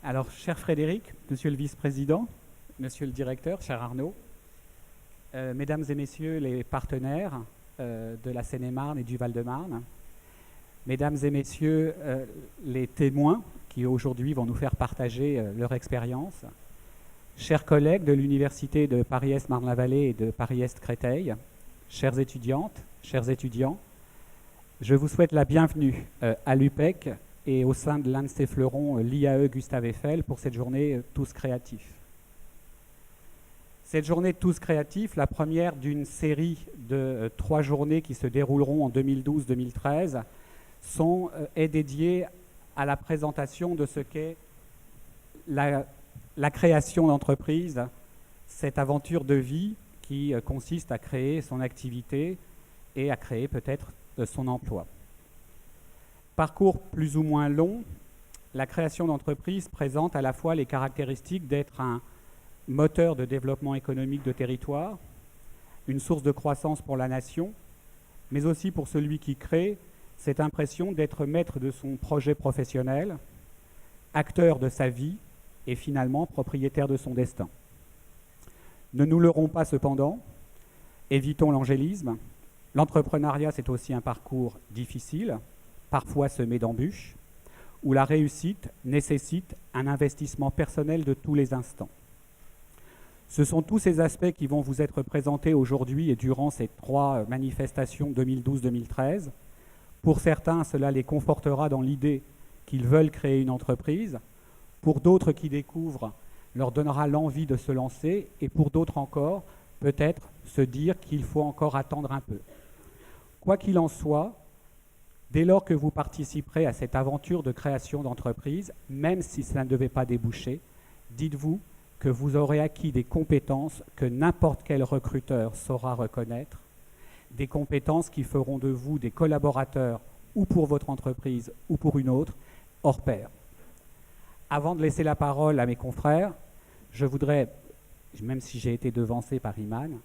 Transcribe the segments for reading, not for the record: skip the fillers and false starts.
Alors, cher Frédéric, monsieur le vice-président, monsieur le directeur, cher Arnaud, mesdames et messieurs les partenaires de la Seine-et-Marne et du Val-de-Marne, mesdames et messieurs les témoins qui aujourd'hui vont nous faire partager leur expérience, chers collègues de l'Université de Paris-Est Marne-la-Vallée et de Paris-Est Créteil, chères étudiantes, chers étudiants, je vous souhaite la bienvenue à l'UPEC et au sein de l'un de ses fleurons, l'IAE Gustave Eiffel, pour cette journée Tous Créatifs. Cette journée Tous Créatifs, la première d'une série de 3 journées qui se dérouleront en 2012-2013, est dédiée à la présentation de ce qu'est la création d'entreprise, cette aventure de vie qui consiste à créer son activité et à créer peut-être son emploi. Parcours plus ou moins long, la création d'entreprise présente à la fois les caractéristiques d'être un moteur de développement économique de territoire, une source de croissance pour la nation, mais aussi pour celui qui crée cette impression d'être maître de son projet professionnel, acteur de sa vie et finalement propriétaire de son destin. Ne nous leurrons pas cependant, évitons l'angélisme. L'entrepreneuriat, c'est aussi un parcours difficile, parfois semé d'embûches, où la réussite nécessite un investissement personnel de tous les instants. Ce sont tous ces aspects qui vont vous être présentés aujourd'hui et durant ces 3 manifestations 2012-2013. Pour certains, cela les confortera dans l'idée qu'ils veulent créer une entreprise. Pour d'autres qui découvrent, leur donnera l'envie de se lancer. Et pour d'autres encore, peut-être se dire qu'il faut encore attendre un peu. Quoi qu'il en soit, dès lors que vous participerez à cette aventure de création d'entreprise, même si cela ne devait pas déboucher, dites-vous que vous aurez acquis des compétences que n'importe quel recruteur saura reconnaître, des compétences qui feront de vous des collaborateurs ou pour votre entreprise ou pour une autre, hors pair. Avant de laisser la parole à mes confrères, je voudrais, même si j'ai été devancé par Iman,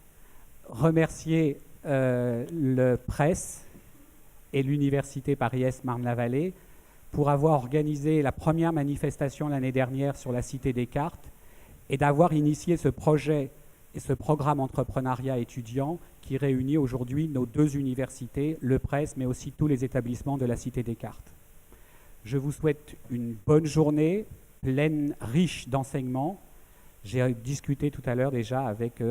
remercier le presse et l'Université Paris-Est Marne-la-Vallée pour avoir organisé la première manifestation l'année dernière sur la Cité Descartes et d'avoir initié ce projet et ce programme entrepreneuriat étudiant qui réunit aujourd'hui nos 2 universités, le presse, mais aussi tous les établissements de la Cité Descartes. Je vous souhaite une bonne journée, pleine, riche d'enseignements. J'ai discuté tout à l'heure déjà avec,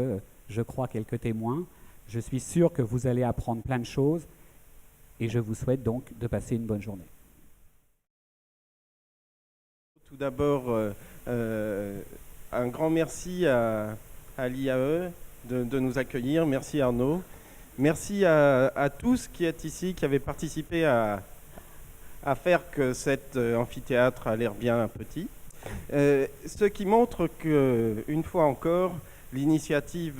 je crois, quelques témoins. Je suis sûr que vous allez apprendre plein de choses. Et je vous souhaite donc de passer une bonne journée. Tout d'abord, un grand merci à l'IAE de nous accueillir. Merci Arnaud. Merci à tous qui êtes ici, qui avez participé à faire que cet amphithéâtre a l'air bien petit. Ce qui montre qu'une fois encore, l'initiative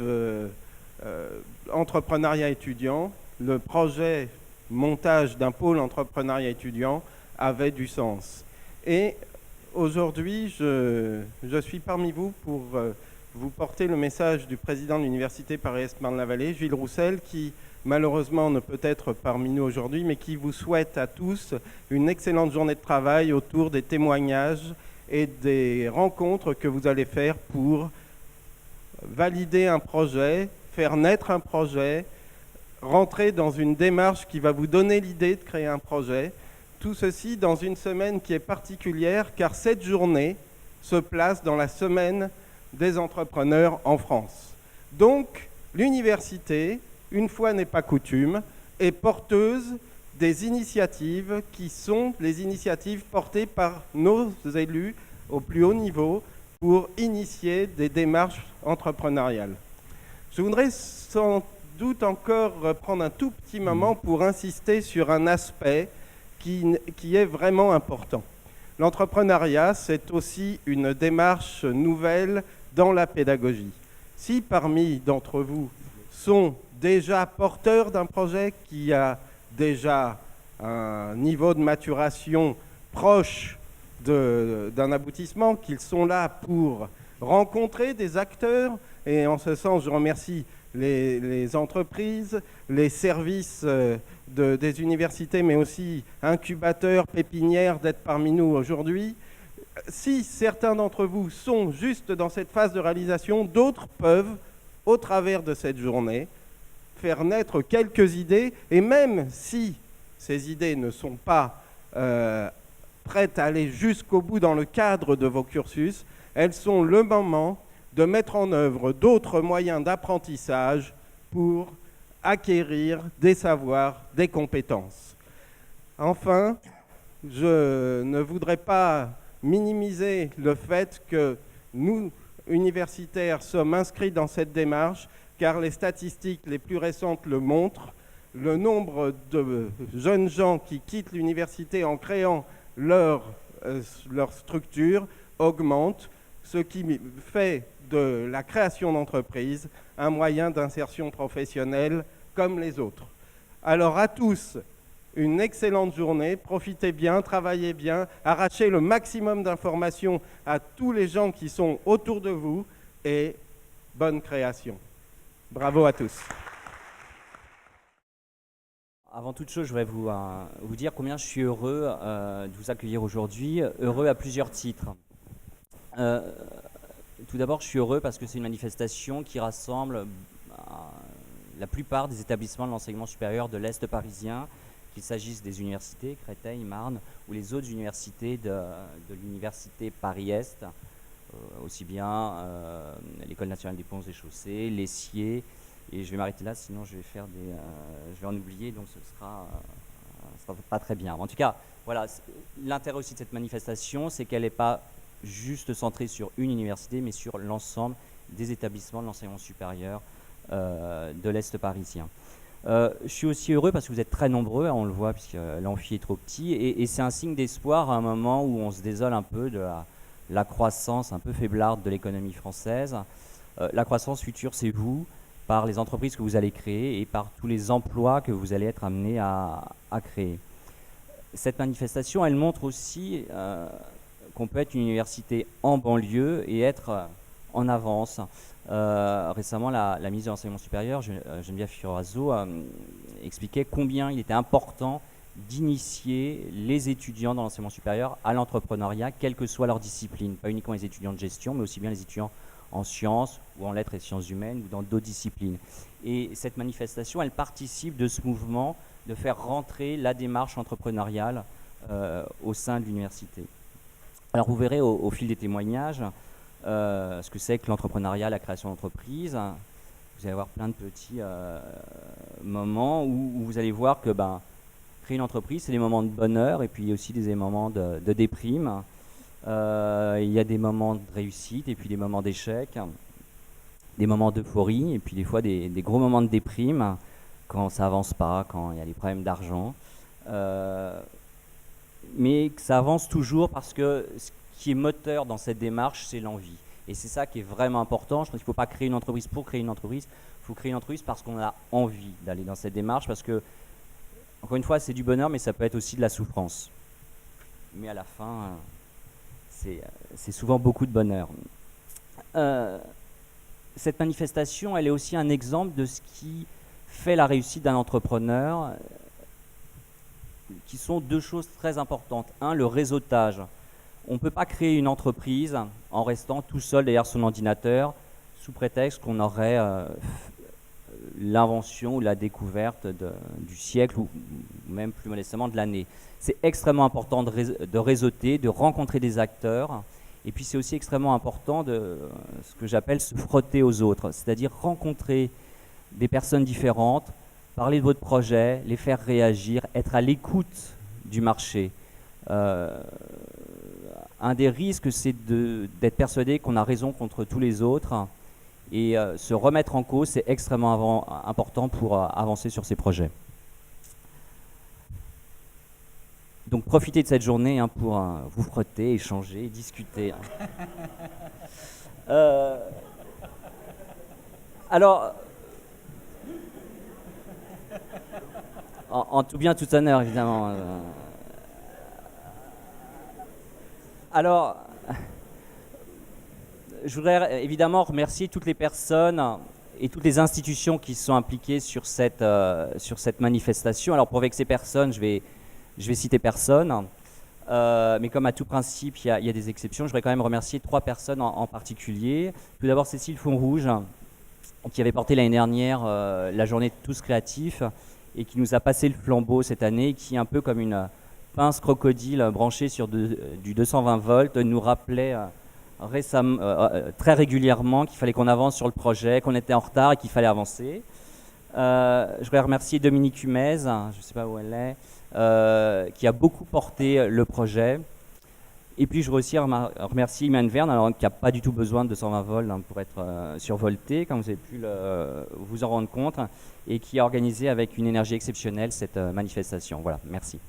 entrepreneuriat étudiant, le projet montage d'un pôle entrepreneuriat étudiant avait du sens. Et aujourd'hui, je suis parmi vous pour vous porter le message du président de l'Université Paris-Est Marne-la-Vallée, Gilles Roussel, qui malheureusement ne peut être parmi nous aujourd'hui, mais qui vous souhaite à tous une excellente journée de travail autour des témoignages et des rencontres que vous allez faire pour valider un projet, faire naître un projet, rentrer dans une démarche qui va vous donner l'idée de créer un projet. Tout ceci dans une semaine qui est particulière car cette journée se place dans la semaine des entrepreneurs en France. Donc, l'université, une fois n'est pas coutume, est porteuse des initiatives qui sont les initiatives portées par nos élus au plus haut niveau pour initier des démarches entrepreneuriales. Je voudrais sans doute encore prendre un tout petit moment pour insister sur un aspect qui est vraiment important. L'entrepreneuriat, c'est aussi une démarche nouvelle dans la pédagogie. Si parmi d'entre vous sont déjà porteurs d'un projet qui a déjà un niveau de maturation proche d'un aboutissement, qu'ils sont là pour rencontrer des acteurs, et en ce sens, je remercie les entreprises, les services des universités, mais aussi incubateurs, pépinières, d'être parmi nous aujourd'hui. si certains d'entre vous sont juste dans cette phase de réalisation, d'autres peuvent, au travers de cette journée, faire naître quelques idées, et même si ces idées ne sont pas prêtes à aller jusqu'au bout dans le cadre de vos cursus, elles sont le moment de mettre en œuvre d'autres moyens d'apprentissage pour acquérir des savoirs, des compétences. Enfin, je ne voudrais pas minimiser le fait que nous, universitaires, sommes inscrits dans cette démarche, car les statistiques les plus récentes le montrent. Le nombre de jeunes gens qui quittent l'université en créant leur structure augmente, ce qui fait de la création d'entreprises un moyen d'insertion professionnelle comme les autres. Alors à tous, une excellente journée, profitez bien, travaillez bien, arrachez le maximum d'informations à tous les gens qui sont autour de vous et bonne création. Bravo à tous. Avant toute chose, je voudrais vous dire combien je suis heureux de vous accueillir aujourd'hui, heureux à plusieurs titres. Tout d'abord, je suis heureux parce que c'est une manifestation qui rassemble la plupart des établissements de l'enseignement supérieur de l'Est parisien, qu'il s'agisse des universités, Créteil, Marne, ou les autres universités de l'université Paris-Est, aussi bien l'École nationale des ponts et chaussées, l'Essier, et je vais m'arrêter là, sinon je vais en oublier, donc ce sera pas très bien. En tout cas, voilà, l'intérêt aussi de cette manifestation, c'est qu'elle n'est pas juste centrée sur une université, mais sur l'ensemble des établissements de l'enseignement supérieur de l'Est parisien. Je suis aussi heureux parce que vous êtes très nombreux, on le voit puisque l'amphi est trop petit, et c'est un signe d'espoir à un moment où on se désole un peu de la croissance un peu faiblarde de l'économie française. La croissance future, c'est vous, par les entreprises que vous allez créer et par tous les emplois que vous allez être amenés à créer. Cette manifestation, elle montre aussi qu'on peut être une université en banlieue et être en avance. Récemment, la ministre de l'Enseignement supérieur, Geneviève Fioraso, expliquait combien il était important d'initier les étudiants dans l'enseignement supérieur à l'entrepreneuriat, quelle que soit leur discipline. Pas uniquement les étudiants de gestion, mais aussi bien les étudiants en sciences ou en lettres et sciences humaines ou dans d'autres disciplines. Et cette manifestation, elle participe de ce mouvement de faire rentrer la démarche entrepreneuriale au sein de l'université. Alors vous verrez au fil des témoignages ce que c'est que l'entrepreneuriat, la création d'entreprise. Vous allez avoir plein de petits moments où vous allez voir que créer une entreprise, c'est des moments de bonheur et puis aussi des moments de déprime. Il y a des moments de réussite et puis des moments d'échec, des moments d'euphorie et puis des fois des gros moments de déprime quand ça avance pas, quand il y a des problèmes d'argent. Mais que ça avance toujours parce que ce qui est moteur dans cette démarche, c'est l'envie. Et c'est ça qui est vraiment important. Je pense qu'il ne faut pas créer une entreprise pour créer une entreprise. Il faut créer une entreprise parce qu'on a envie d'aller dans cette démarche. Parce que, encore une fois, c'est du bonheur, mais ça peut être aussi de la souffrance. Mais à la fin, c'est souvent beaucoup de bonheur. Cette manifestation, elle est aussi un exemple de ce qui fait la réussite d'un entrepreneur, qui sont deux choses très importantes. Un, le réseautage. On ne peut pas créer une entreprise en restant tout seul derrière son ordinateur sous prétexte qu'on aurait l'invention ou la découverte du siècle ou même plus modestement de l'année. C'est extrêmement important de réseauter, de rencontrer des acteurs et puis c'est aussi extrêmement important de ce que j'appelle se frotter aux autres, c'est-à-dire rencontrer des personnes différentes, parler de votre projet, les faire réagir, être à l'écoute du marché. Un des risques, c'est d'être persuadé qu'on a raison contre tous les autres et se remettre en cause, c'est extrêmement important pour avancer sur ces projets. Donc profitez de cette journée pour vous frotter, échanger, discuter. Alors, en tout bien, tout honneur, évidemment. Alors, je voudrais évidemment remercier toutes les personnes et toutes les institutions qui sont impliquées sur cette manifestation. Alors, pour avec ces personnes, je vais citer personne. Mais comme à tout principe, il y a des exceptions. Je voudrais quand même remercier 3 personnes en particulier. Tout d'abord, Cécile Fonrouge, qui avait porté l'année dernière la journée Tous Créatifs et qui nous a passé le flambeau cette année, qui, un peu comme une pince crocodile branchée sur du 220 volts, nous rappelait très régulièrement qu'il fallait qu'on avance sur le projet, qu'on était en retard et qu'il fallait avancer. Je voudrais remercier Dominique Humez, je ne sais pas où elle est, qui a beaucoup porté le projet. Et puis je voudrais aussi remercier Iman Verne, alors, qui n'a pas du tout besoin de 220 volts pour être survolté, comme vous avez pu vous en rendre compte, et qui a organisé avec une énergie exceptionnelle cette manifestation. Voilà, merci.